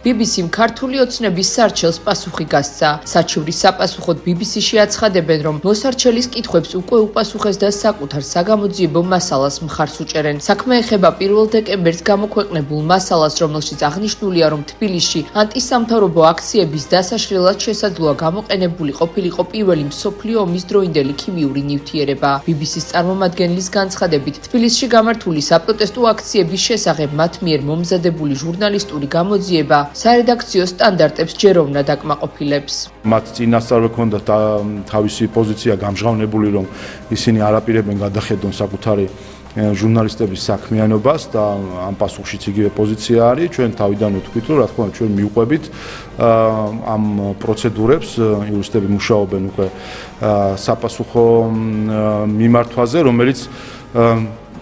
BBC-მ ქართული ოცნების სარჩელს პასუხი გასცა. საჩივრის საპასუხოდ BBC-ში აცხადებენ, რომ მოსარჩელის კითხვებს უკვე უპასუხეს და საკუთარ საგამოძიებო მასალას მხარს უჭერენ. საქმე ეხება 1 დეკემბერს გამოქვეყნებულ მასალას, რომელშიც აღნიშნულია, რომ თბილისში ანტისამთავრობო აქციების დასაშლელად შესაძლოა გამოყენებული ყოფილიყო პირველი მსოფლიო ომის დროინდელი ქიმიური ნივთიერება. BBC-ს წარმომადგენლის განცხადებით, თბილისში გამართული საპროტესტო აქციების შესახებ მათ მიერ მომზადებული ჟურნალისტური გამოძიება სარედაქციო სტანდარტებს ჯეროვნად აკმაყოფილებს. მათ წინასწარ ჰქონდა თავისი პოზიცია გამჟღავნებული, რომ ისინი არაპირებენ გადახედონ საკუთარი ჟურნალისტების საქმიანობას და ამ პასუხშიც იგივე პოზიცია არის. ჩვენ თავიდან ვთქვით, რომ რა თქმა უნდა ჩვენ მივყვებით ამ პროცედურებს, იურისტები მუშაობენ უკვე საპასუხო მიმართვაზე, რომელიც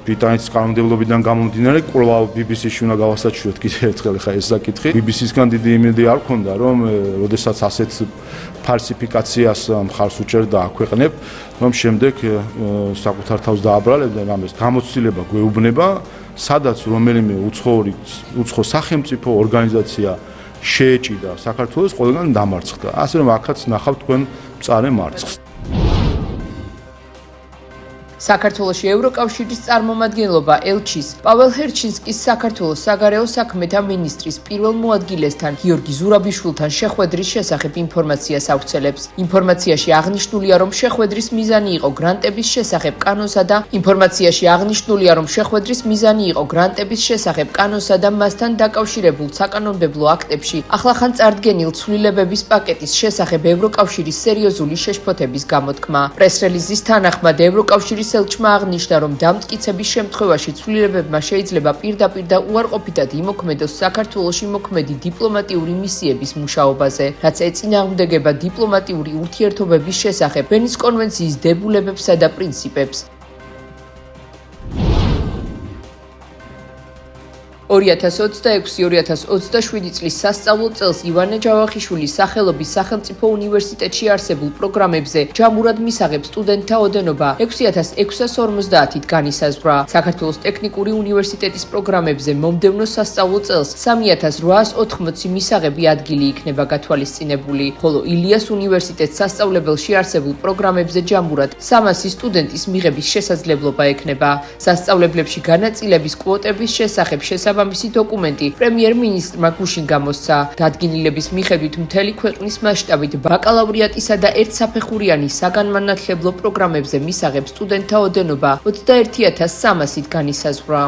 ბრიტანეთის კანონმდებლობიდან გამომდინარე კვლავ BBC-ში უნდა გავასაჩივროთ კიდევ ერთხელ ხა ეს საკითხი. BBC-სგან დიდი იმედი არ ქონდა, რომ როდესაც ასეთ ფალსიფიკაციას მხარს უჭერდა აქვეყნებ, რომ შემდეგ საკუთარ თავს დააბრალებდნენ ამას. გამოცდილება გვეუბნება, სადაც რომელიმე უცხო სახელმწიფო ორგანიზაცია შეეჭიდა საქართველოს, ყველგან დამარცხდა. ასე რომ აქაც ნახავთ თქვენ მწარე მარცხს. საქართველოში ევროკავშირის წარმომადგენლობა ელჩის პაվել ჰერჩინსკის საქართველოს საგარეო საქმეთა მინისტრის პირველ მოადგილესთან გიორგი ზურაბიშვილთან შეხვედრის შესახებ ინფორმაციას ავრცელებს. ინფორმაციაში აღნიშნულია, რომ შეხვედრის მიზანი იყო გრანტების შესახებ კანონსა და მასთან დაკავშირებულ საკანონმდებლო აქტებში ახლახან წარდგენილ ცვლილებების პაკეტის შესახებ ევროკავშირის სერიოზული შეშფოთების გამოთქმა. პრესრელიზის თანახმად ევროკავშირის ელჩმა აღნიშნა, რომ დამტკიცების შემთხვევაში ცვლილებებმა შეიძლება პირდაპირ და უარყოფითად იმოქმედოს საქართველოში მოქმედი დიპლომატიური მისიების მუშაობაზე, რაც ეწინააღმდეგება დიპლომატიური ურთიერთობების შესახებ ვენის კონვენციის დებულებებსა და პრინციპებს. 2026-2027 წლის სასწავლო წელს ივანე ჯავახიშვილის სახელობის სახელმწიფო უნივერსიტეტში არსებულ პროგრამებზე ჯამურად მისაღებ სტუდენტთა ოდენობა 6650-ით განისაზღვრა. საქართველოს ტექნიკური უნივერსიტეტის პროგრამებზე მომდევნო სასწავლო წელს 3880 მისაღები ადგილი იქნება გათვალისწინებული, ხოლო ილიას უნივერსიტეტს სასწავლებელში არსებულ პროგრამებზე ჯამურად 300 სტუდენტის მიღების შესაძლებლობა ექნება. სასწავლებლებში განაწილების კვოტების შესახებ მისი დოკუმენტი პრემიერ-მინისტრმა გუშინ გამოსცა. დადგინილების მიხედვით მთელი ქვეყნის მასშტაბით ბაკალავრიატისა და ერთსაფეხურიანი საგანმანათლებლო პროგრამებზე მისაღებ სტუდენტთა ოდენობა 21300-ით განისაზღვრა.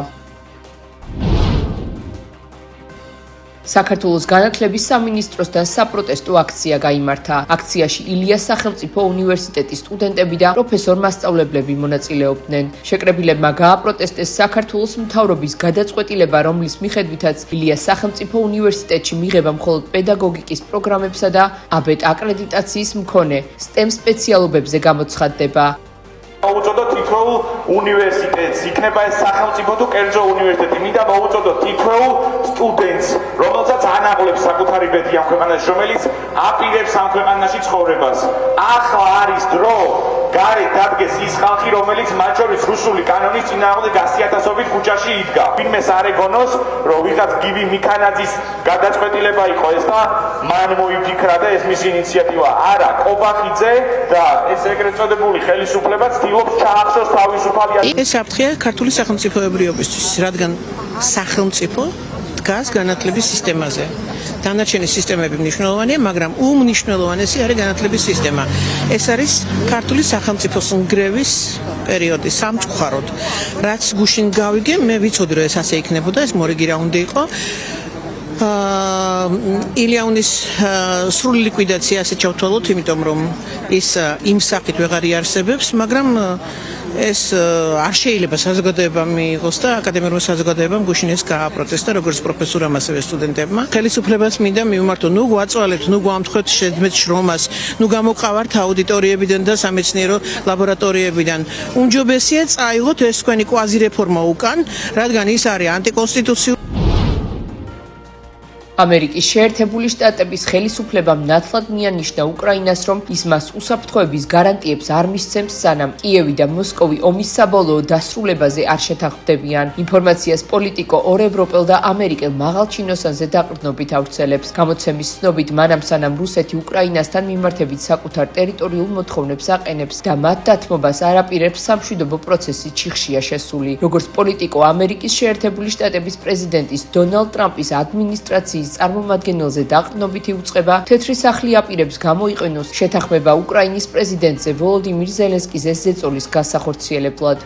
საქართველოს განათლების სამინისტროსთან საპროტესტო აქცია გაიმართა. აქციაში ილიას სახელმწიფო უნივერსიტეტის სტუდენტები და პროფესორ-მასწავლებლები მონაწილეობდნენ. შეკრებილებმა გააპროტესტეს საქართველოს მთავრობის გადაწყვეტილება, რომლის მიხედვითაც ილიას სახელმწიფო უნივერსიტეტში მიღება მხოლოდ პედაგოგიკის პროგრამებსა და აბეტ აკრედიტაციის მქონე STEM სპეციალობებზე გამოცხადდება. მოუწოდოთ თითოეულ უნივერსიტეტს, იქნება ეს სახელმწიფო თუ კერძო უნივერსიტეტი, მინდა მოუწოდოთ თითოეულ სტუდენტს, რომელსაც ანაღლებს საკუთარი ბედი ამ ქვეყანაში, რომელიც აპირებს ამ ქვეყანაში ცხოვრებას. ახლა არის დრო გარეთ დადგეს ის ხალხი, რომელიც მათ შორის რუსული კანონის წინააღმდეგ 100.000-ობით ქუჩაში იდგა. ვინმეს არ ეგონოს, რომ ვიღაც გივი მიქანაძის გადაწყვეტილება იყო ეს და მან მოიფიქრა და ეს მისი ინიციატივა. არა, კობახიძე და ეს ეგრეთ წოდებული ხელისუფლება ცდილობს ჩაახშოს თავისუფალი. ეს საფრთხეა ქართული სახელმწიფოებრიობისთვის, რადგან სახელმწიფო დგას განათლების სისტემაზე. დანარჩენი სისტემები მნიშვნელოვანია, მაგრამ უმნიშვნელოვანესი არის განათლების სისტემა. ეს არის ქართული სახელმწიფოს ნგრევის პერიოდი სამწუხაროდ. რაც გუშინ გავიგე, მე ვიცოდი რომ ეს ასე იქნებოდა, ეს მორიგი რაუნდი იყო. ილიაუნის სრული ლიკვიდაცია ასე ჩავთვალოთ, იმიტომ რომ ის იმ სახით ვეღარ იარსებებს, მაგრამ ეს არ შეიძლება საზოგადოება მიიღოს და აკადემიურმა საზოგადოებამ გუშინ ეს გააპროტესტა როგორც პროფესორამ ასევე სტუდენტებმა. ხელისუფლებას მინდა მივმართო, ნუ გვაწვალებთ, ნუ გვამთხოვთ შედმეთ შრომას, ნუ გამოვყავართ აუდიტორიებიდან და სამეცნიერო ლაბორატორიებიდან. უმჯობესია წაიღოთ ეს თქვენი კვაზი რეფორმა უკან, რადგან ის არის ანტიკონსტიტუციური. ამერიკის შეერთებული შტატების ხელისუფლებამ ნათლად მიანიშნა უკრაინას, რომ ის მას უსაფრთხოების გარანტიებს არ მისცემს, სანამ კიევი და მოსკოვი ომის საბოლოო დასრულებაზე არ შეთანხმდებიან. ინფორმაციას პოლიტიკო ორ ევროპელ და ამერიკელ მაღალჩინოსანზე დაყრდნობით ავრცელებს. გამოცემის ცნობით, მანამ სანამ რუსეთი უკრაინასთან მიმართებით საკუთარ ტერიტორიულ მოთხოვნებს აყენებს და მათ დათმობას არ აპირებს, სამშვიდობო პროცესი ჩიხშია შესული. როგორც პოლიტიკო ამერიკის შეერთებული შტატების პრეზიდენტის დონალდ ტრამპის ადმინისტრაციის წარმომადგენელზე დაყრდნობით იუწყება, თეთრი სახლი აპირებს გამოიყენოს შეთანხმება უკრაინის პრეზიდენტზე ვოლოდიმირ ზელენსკის ეს ზეწოლის გასახორციელებლად.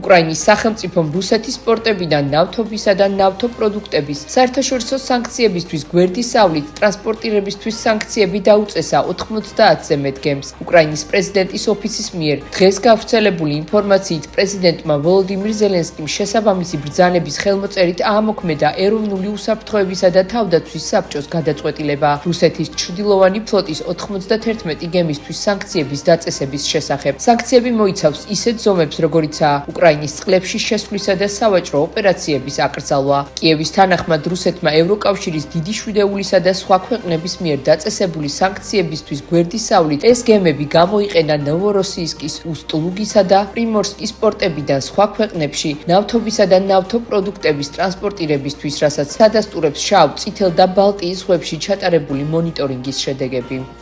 უკრაინის სახელმწიფომ რუსეთის პორტებიდან ნავთობისა და ნავთობპროდუქტების საერთაშორისო სანქციებისთვის გვერდისავლით ტრანსპორტირებისთვის სანქციები დაუწესა 90-ზე მეტ გემს. უკრაინის პრეზიდენტის ოფისის მიერ დღეს გავრცელებული ინფორმაციით პრეზიდენტმა ვოლოდიმირ ზელენსკიმ შესაბამისი ბრძანების ხელმოწერით აამოქმედა ეროვნული უსაფრთხოებისა და თავდაცვის საბჭოს გადაწყვეტილება რუსეთის ჩრდილოვანი ფლოტის 91 გემისთვის სანქციების დაწესების შესახებ. სანქციები მოიცავს ისეთ ზომებს, როგორიცაა უკრაინის წყლებში შესვლისა და სავაჭრო ოპერაციების აკრძალვა. კიევის თანახმად რუსეთმა ევროკავშირის დიდი შვიდეულისა და სხვა ქვეყნების მიერ დაწესებული სანქციებისთვის გვერდისავლით ეს გემები გამოიყენა ნოვოროსიისკის, უსტ-ლუგისა და პრიმორსკის პორტებიდან სხვა ქვეყნებში ნავთობისა და ნავთობპროდუქტების ტრანსპორტირებისთვის, რასაც სადასტურებს შავ, წითელ და ბალტიის ზღვებში ჩატარებული მონიტორინგის შედეგები.